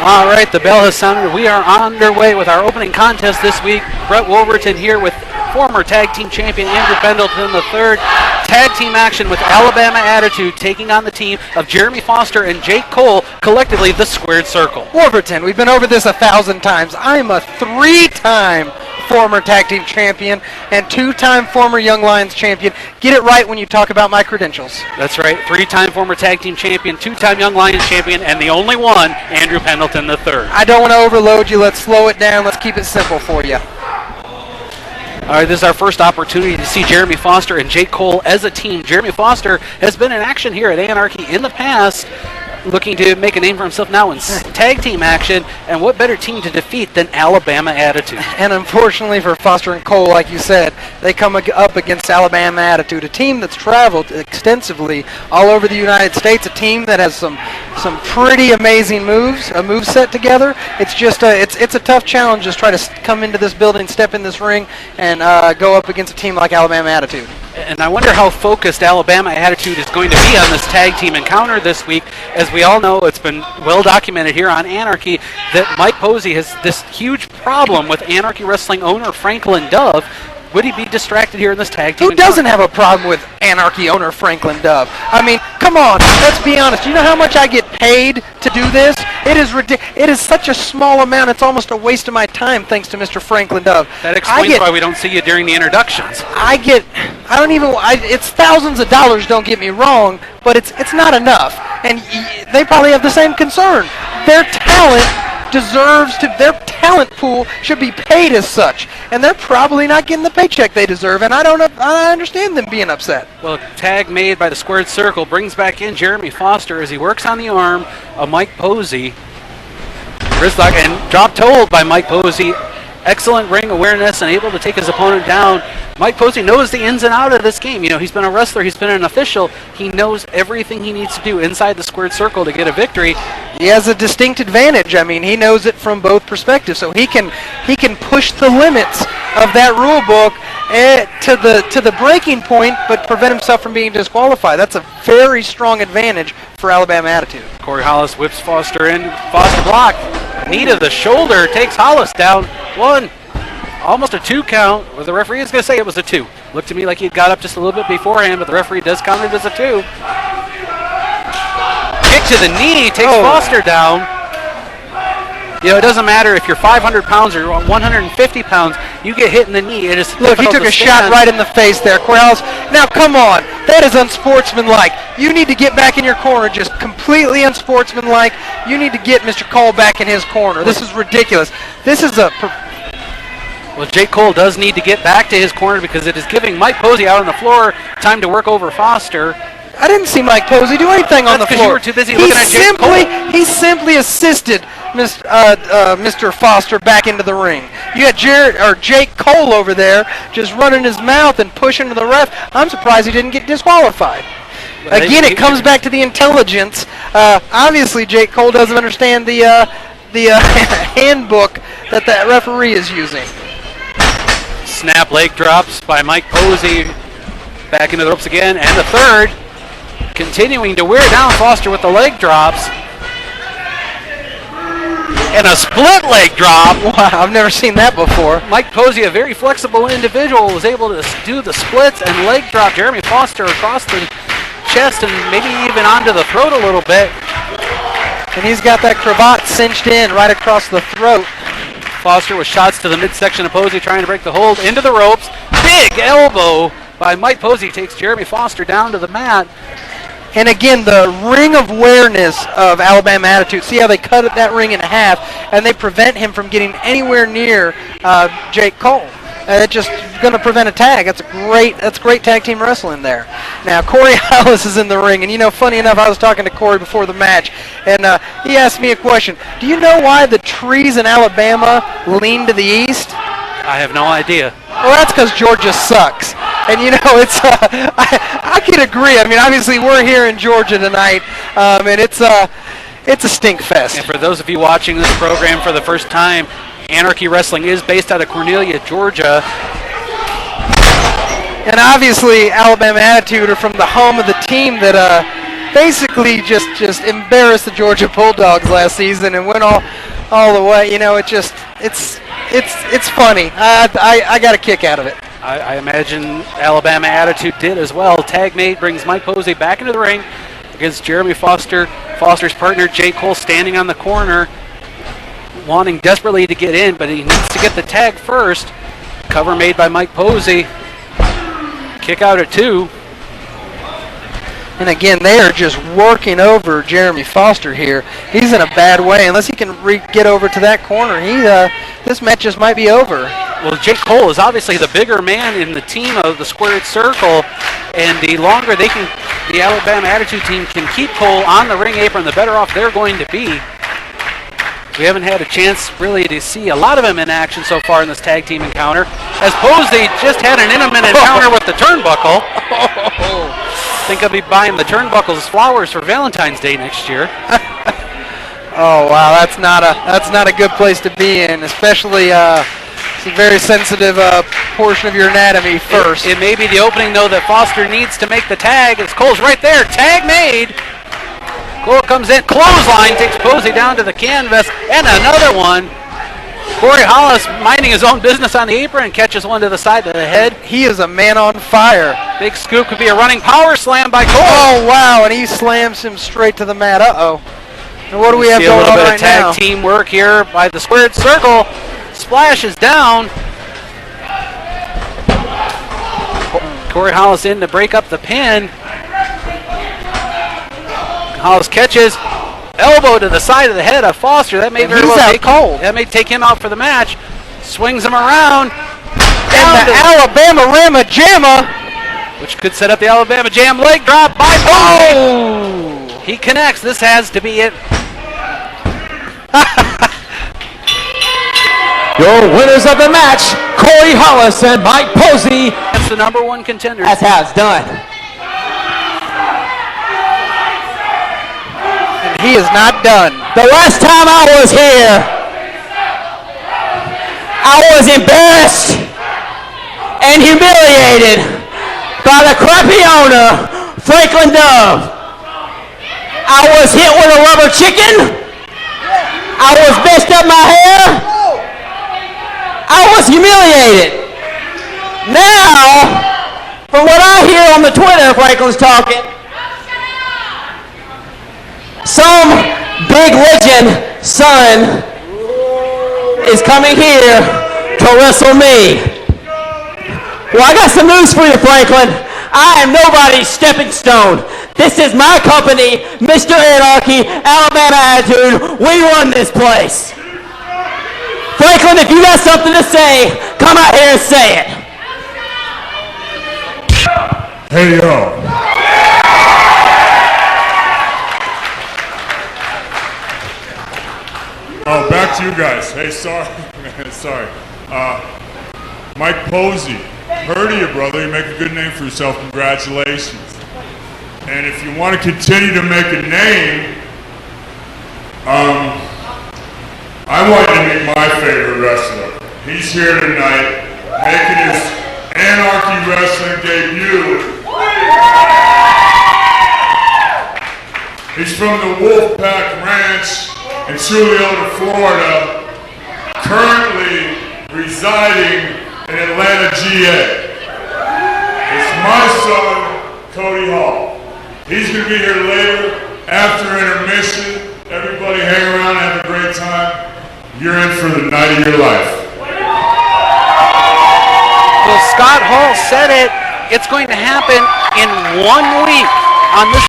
All right, the bell has sounded. We are underway with our opening contest this week. Brett Wolverton here with former tag team champion Andrew Pendleton III. Tag team action with Alabama Attitude taking on the team of Jeremy Foster and Jake Cole, collectively the Squared Circle. Wolverton, we've been over this 1,000 times. I'm a 3-time former tag team champion and 2-time former Young Lions champion. Get it right when you talk about my credentials. That's right, 3-time former tag team champion, 2-time Young Lions champion, and the only one, Andrew Pendleton III. I don't want to overload you. Let's slow it down. Let's keep it simple for you. All right, this is our first opportunity to see Jeremy Foster and Jake Cole as a team. Jeremy Foster has been in action here at Anarchy in the past, looking to make a name for himself now in tag team action, and what better team to defeat than Alabama Attitude? And unfortunately for Foster and Cole, like you said, they come up against Alabama Attitude, a team that's traveled extensively all over the United States, a team that has some pretty amazing moves, a move set together. It's just it's a tough challenge to try to come into this building, step in this ring, and go up against a team like Alabama Attitude. And I wonder how focused Alabama Attitude is going to be on this tag team encounter this week. As we all know, it's been well documented here on Anarchy that Mike Posey has this huge problem with Anarchy Wrestling owner Franklin Dove. Would he be distracted here in this tag team? Who doesn't have a problem with Anarchy owner Franklin Dove? I mean, come on, let's be honest. You know how much I get paid to do this? It is it is such a small amount, it's almost a waste of my time thanks to Mr. Franklin Dove. That explains why we don't see you during the introductions. It's thousands of dollars, don't get me wrong, but it's not enough. And they probably have the same concern. Their talent pool should be paid as such, and they're probably not getting the paycheck they deserve, and I understand them being upset. Well, tag made by the Squared Circle brings back in Jeremy Foster as he works on the arm of Mike Posey. Wristlock and drop toe by Mike Posey. Excellent ring awareness and able to take his opponent down. Mike Posey knows the ins and outs of this game. You know, he's been a wrestler, he's been an official. He knows everything he needs to do inside the Squared Circle to get a victory. He has a distinct advantage. I mean, he knows it from both perspectives, so he can push the limits of that rule book to the breaking point, but prevent himself from being disqualified. That's a very strong advantage for Alabama Attitude. Corey Hollis whips Foster in. Foster block. Knee to the shoulder takes Hollis down. 1. Almost a 2 count. Well, the referee is going to say it was a 2. Looked to me like he got up just a little bit beforehand, but the referee does count it as a 2. Kick to the knee takes Foster down. You know, it doesn't matter if you're 500 pounds or 150 pounds, you get hit in the knee. It is Look, he took a shot right in the face there, Corrales. Now, come on. That is unsportsmanlike. You need to get back in your corner, just completely unsportsmanlike. You need to get Mr. Cole back in his corner. This is ridiculous. This is Well, Jake Cole does need to get back to his corner because it is giving Mike Posey out on the floor time to work over Foster. I didn't see Mike Posey do anything on the floor. You were too busy looking at Jake Cole. He simply assisted Mr. Foster back into the ring. You had Jake Cole over there just running his mouth and pushing to the ref. I'm surprised he didn't get disqualified. Again, it comes back to the intelligence. Obviously, Jake Cole doesn't understand the handbook that the referee is using. Snap leg drops by Mike Posey. Back into the ropes again, and the third. Continuing to wear down Foster with the leg drops. And a split leg drop. Wow, I've never seen that before. Mike Posey, a very flexible individual, was able to do the splits and leg drop Jeremy Foster across the chest and maybe even onto the throat a little bit. And he's got that cravat cinched in right across the throat. Foster with shots to the midsection of Posey, trying to break the hold into the ropes. Big elbow by Mike Posey takes Jeremy Foster down to the mat. And again, the ring of awareness of Alabama Attitude. See how they cut that ring in half, and they prevent him from getting anywhere near Jake Cole. It's just going to prevent a tag. That's great tag team wrestling there. Now, Corey Hollis is in the ring, and you know, funny enough, I was talking to Corey before the match, and he asked me a question. Do you know why the trees in Alabama lean to the east? I have no idea. Well, that's because Georgia sucks. And, you know, it's I can agree. I mean, obviously, we're here in Georgia tonight, and it's a stink fest. And for those of you watching this program for the first time, Anarchy Wrestling is based out of Cornelia, Georgia. And obviously, Alabama Attitude are from the home of the team that basically just embarrassed the Georgia Bulldogs last season and went all the way. You know, it's funny. I got a kick out of it. I imagine Alabama Attitude did as well. Tag mate brings Mike Posey back into the ring against Jeremy Foster. Foster's partner, Jake Cole, standing on the corner, wanting desperately to get in, but he needs to get the tag first. Cover made by Mike Posey. Kick out at 2. And again, they are just working over Jeremy Foster here. He's in a bad way. Unless he can get over to that corner, this match just might be over. Well, Jake Cole is obviously the bigger man in the team of the Squared Circle, and the longer the Alabama Attitude team can keep Cole on the ring apron, the better off they're going to be. We haven't had a chance really to see a lot of him in action so far in this tag team encounter, as Posey just had an intimate encounter with the turnbuckle. I think I'll be buying the turnbuckles flowers for Valentine's Day next year. Oh wow, that's not a good place to be in, especially it's a very sensitive portion of your anatomy first. It may be the opening though that Foster needs to make the tag. As Cole's right there, tag made. Cole comes in, clothesline, takes Posey down to the canvas, and another one. Corey Hollis minding his own business on the apron, catches one to the side of the head. He is a man on fire. Big scoop could be a running power slam by Cole. Oh, wow, and he slams him straight to the mat. Uh-oh. And what do we have going on right now? A little bit of tag team work here by the Squared Circle. Splash is down. Corey Hollis in to break up the pin. Hollis catches. Elbow to the side of the head of Foster. That may very well take him out for the match. Swings him around. And the Alabama Ramma Jamma, which could set up the Alabama Jam leg drop by Posey. Oh! He connects. This has to be it. Your winners of the match, Corey Hollis and Mike Posey. That's the number 1 contender. That's how it's done. He is not done. The last time I was here, I was embarrassed and humiliated by the crappy owner, Franklin Dove. I was hit with a rubber chicken. I was messed up my hair. I was humiliated. Now, from what I hear on the Twitter, Franklin's talking, some big legend son is coming here to wrestle me. Well, I got some news for you, Franklin. I am nobody's stepping stone. This is my company, Mr. Anarchy, Alabama Attitude. We run this place. Franklin, if you got something to say, come out here and say it. Hey, yo. Oh, back to you guys. Hey, sorry. Sorry. Mike Posey. Heard of you, brother. You make a good name for yourself. Congratulations. And if you want to continue to make a name, I want you to meet my favorite wrestler. He's here tonight, making his Anarchy Wrestling debut. He's from the Wolfpack Ranch in Tulio, Florida, currently residing in Atlanta, GA. It's my son, Cody Hall. He's going to be here later after intermission. Everybody hang around, have a great time. You're in for the night of your life. Well, Scott Hall said it. It's going to happen in 1 week on this